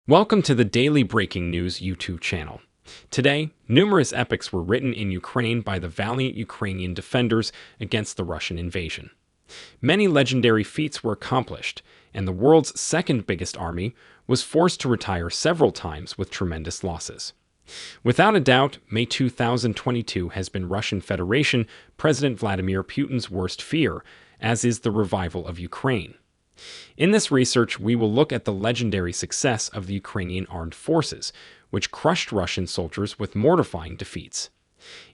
Welcome to the Daily Breaking News YouTube channel. Today, numerous epics were written in Ukraine by the valiant Ukrainian defenders against the Russian invasion. Many legendary feats were accomplished, and the world's second biggest army was forced to retire several times with tremendous losses. Without a doubt, May 2022 has been Russian Federation President Vladimir Putin's worst fear, as is the revival of Ukraine. In this research, we will look at the legendary success of the Ukrainian armed forces, which crushed Russian soldiers with mortifying defeats.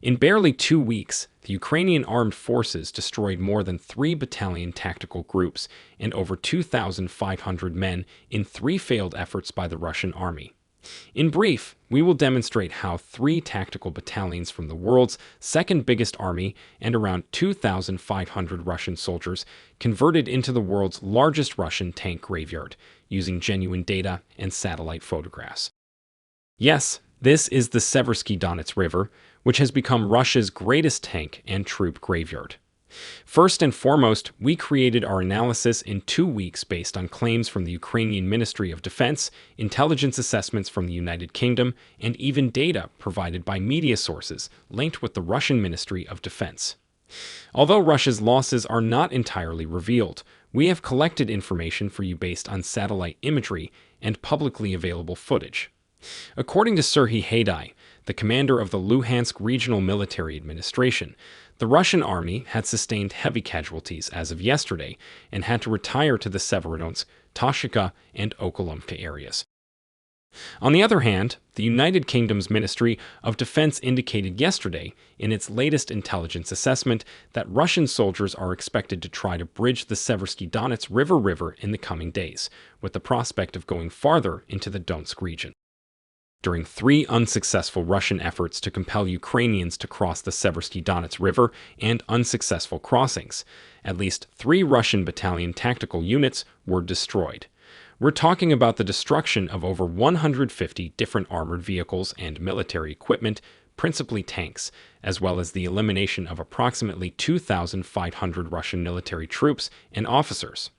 In barely 2 weeks, the Ukrainian armed forces destroyed more than 3 battalion tactical groups and over 2,500 men in 3 failed efforts by the Russian army. In brief, we will demonstrate how 3 tactical battalions from the world's second biggest army and around 2,500 Russian soldiers converted into the world's largest Russian tank graveyard, using genuine data and satellite photographs. Yes, this is the Seversky Donets River, which has become Russia's greatest tank and troop graveyard. First and foremost, we created our analysis in 2 weeks based on claims from the Ukrainian Ministry of Defense, intelligence assessments from the United Kingdom, and even data provided by media sources linked with the Russian Ministry of Defense. Although Russia's losses are not entirely revealed, we have collected information for you based on satellite imagery and publicly available footage. According to Seversky Donets, the commander of the Luhansk Regional Military Administration, the Russian army had sustained heavy casualties as of yesterday and had to retire to the Severodonetsk, Toshika, and Okolomka areas. On the other hand, the United Kingdom's Ministry of Defense indicated yesterday in its latest intelligence assessment that Russian soldiers are expected to try to bridge the Seversky Donets River in the coming days, with the prospect of going farther into the Donetsk region. During 3 unsuccessful Russian efforts to compel Ukrainians to cross the Seversky Donets River and unsuccessful crossings, at least 3 Russian battalion tactical units were destroyed. We're talking about the destruction of over 150 different armored vehicles and military equipment, principally tanks, as well as the elimination of approximately 2,500 Russian military troops and officers.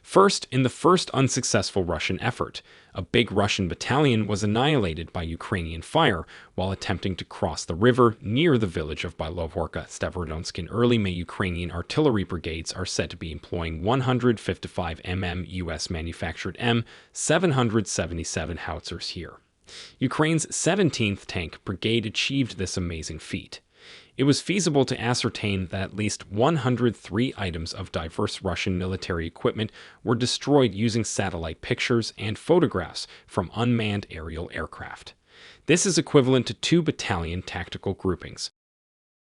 First, in the first unsuccessful Russian effort, a big Russian battalion was annihilated by Ukrainian fire while attempting to cross the river near the village of Bylovhorka, Severodonetsk. In early May, Ukrainian artillery brigades are said to be employing 155 mm US-manufactured M777 howitzers here. Ukraine's 17th Tank Brigade achieved this amazing feat. It was feasible to ascertain that at least 103 items of diverse Russian military equipment were destroyed using satellite pictures and photographs from unmanned aerial aircraft. This is equivalent to 2 battalion tactical groupings.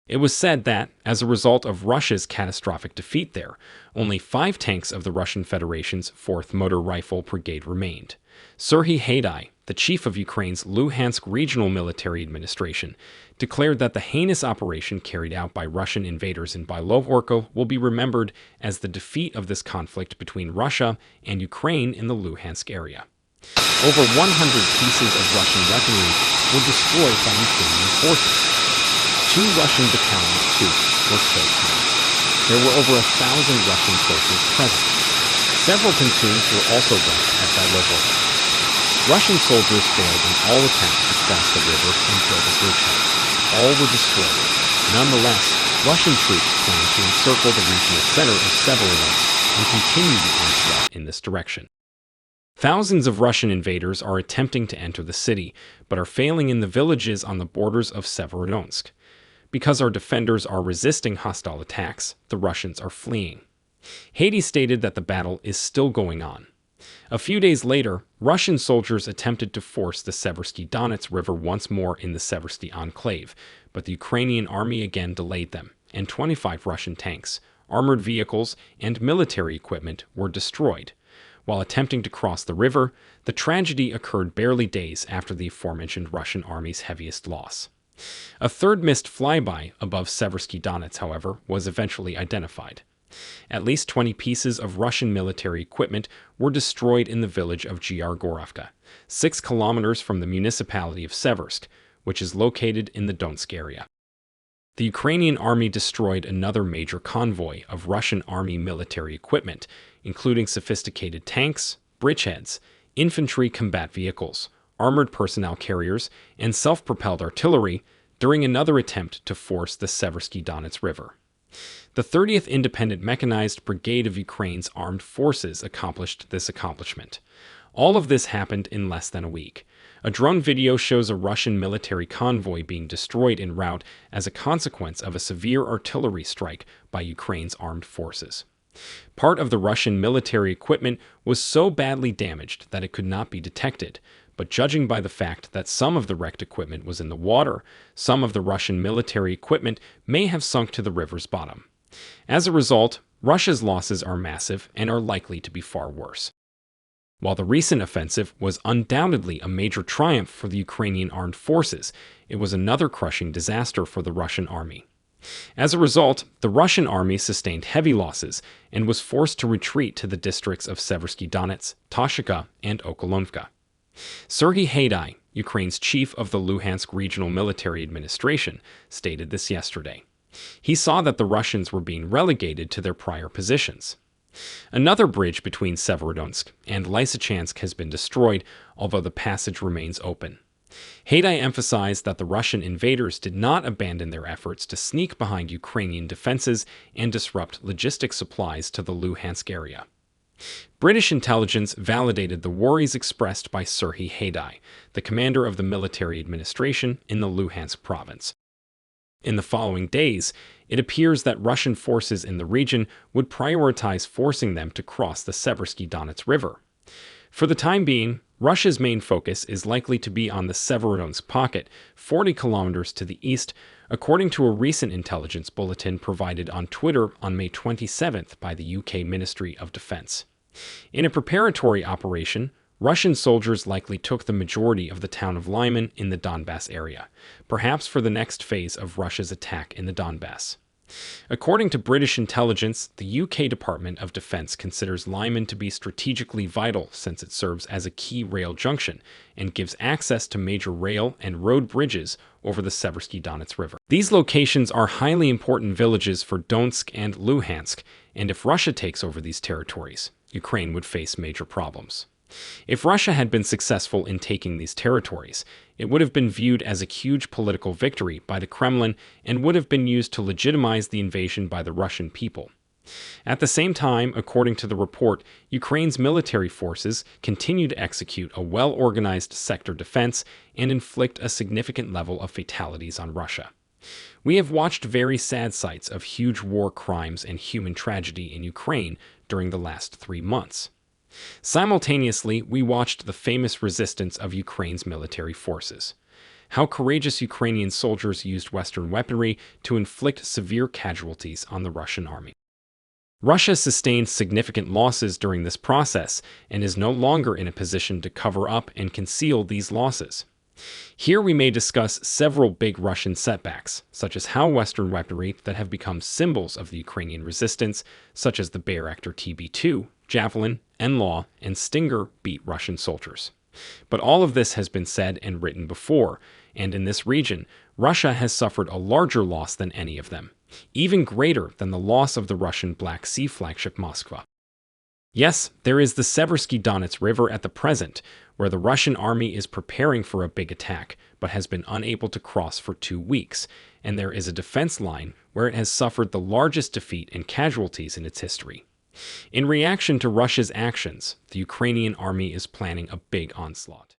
It was said that, as a result of Russia's catastrophic defeat there, only 5 tanks of the Russian Federation's 4th Motor Rifle Brigade remained. Seversky Donets, the chief of Ukraine's Luhansk Regional Military Administration, declared that the heinous operation carried out by Russian invaders in Bylovhorka will be remembered as the defeat of this conflict between Russia and Ukraine in the Luhansk area. Over 100 pieces of Russian weaponry were destroyed by Ukrainian forces. 2 Russian battalions, too, were killed. There were over 1,000 Russian soldiers present. Several pontoons were also burnt at Bylovhorka. Russian soldiers failed in all attempts to cross the river and build a bridgehead. All were destroyed. Nonetheless, Russian troops plan to encircle the regional center of Severodonetsk and continue the onslaught in this direction. Thousands of Russian invaders are attempting to enter the city, but are failing in the villages on the borders of Severodonetsk. Because our defenders are resisting hostile attacks, the Russians are fleeing. Haiti stated that the battle is still going on. A few days later, Russian soldiers attempted to force the Seversky Donets River once more in the Seversky enclave, but the Ukrainian army again delayed them, and 25 Russian tanks, armored vehicles, and military equipment were destroyed. While attempting to cross the river, the tragedy occurred barely days after the aforementioned Russian army's heaviest loss. A third missed flyby above Seversky Donets, however, was eventually identified. At least 20 pieces of Russian military equipment were destroyed in the village of Gyargorovka, 6 kilometers from the municipality of Seversk, which is located in the Donetsk area. The Ukrainian army destroyed another major convoy of Russian army military equipment, including sophisticated tanks, bridgeheads, infantry combat vehicles, armored personnel carriers, and self-propelled artillery during another attempt to force the Seversky Donets River. The 30th Independent Mechanized Brigade of Ukraine's armed forces accomplished this accomplishment. All of this happened in less than a week. A drone video shows a Russian military convoy being destroyed en route as a consequence of a severe artillery strike by Ukraine's armed forces. Part of the Russian military equipment was so badly damaged that it could not be detected, but judging by the fact that some of the wrecked equipment was in the water, some of the Russian military equipment may have sunk to the river's bottom. As a result, Russia's losses are massive and are likely to be far worse. While the recent offensive was undoubtedly a major triumph for the Ukrainian armed forces, it was another crushing disaster for the Russian army. As a result, the Russian army sustained heavy losses and was forced to retreat to the districts of Seversky Donets, Toshika, and Okolonka. Serhiy Haidai, Ukraine's chief of the Luhansk Regional Military Administration, stated this yesterday. He saw that the Russians were being relegated to their prior positions. Another bridge between Severodonetsk and Lysychansk has been destroyed, although the passage remains open. Haidai emphasized that the Russian invaders did not abandon their efforts to sneak behind Ukrainian defenses and disrupt logistic supplies to the Luhansk area. British intelligence validated the worries expressed by Serhiy Haidai, the commander of the military administration in the Luhansk province. In the following days, it appears that Russian forces in the region would prioritize forcing them to cross the Seversky Donets River. For the time being, Russia's main focus is likely to be on the Severodonetsk pocket, 40 kilometers to the east, according to a recent intelligence bulletin provided on Twitter on May 27th by the UK Ministry of Defense. In a preparatory operation, Russian soldiers likely took the majority of the town of Lyman in the Donbass area, perhaps for the next phase of Russia's attack in the Donbass. According to British intelligence, the UK Department of Defense considers Lyman to be strategically vital since it serves as a key rail junction and gives access to major rail and road bridges over the Seversky Donets River. These locations are highly important villages for Donetsk and Luhansk, and if Russia takes over these territories, Ukraine would face major problems. If Russia had been successful in taking these territories, it would have been viewed as a huge political victory by the Kremlin and would have been used to legitimize the invasion by the Russian people. At the same time, according to the report, Ukraine's military forces continue to execute a well-organized sector defense and inflict a significant level of fatalities on Russia. We have watched very sad sights of huge war crimes and human tragedy in Ukraine during the last 3 months. Simultaneously, we watched the famous resistance of Ukraine's military forces. How courageous Ukrainian soldiers used Western weaponry to inflict severe casualties on the Russian army. Russia sustained significant losses during this process and is no longer in a position to cover up and conceal these losses. Here we may discuss several big Russian setbacks, such as how Western weaponry that have become symbols of the Ukrainian resistance, such as the Bayraktar TB2, Javelin, Enlaw, and Stinger beat Russian soldiers. But all of this has been said and written before, and in this region, Russia has suffered a larger loss than any of them, even greater than the loss of the Russian Black Sea flagship Moskva. Yes, there is the Seversky Donets River at the present, where the Russian army is preparing for a big attack, but has been unable to cross for 2 weeks, and there is a defense line where it has suffered the largest defeat and casualties in its history. In reaction to Russia's actions, the Ukrainian army is planning a big onslaught.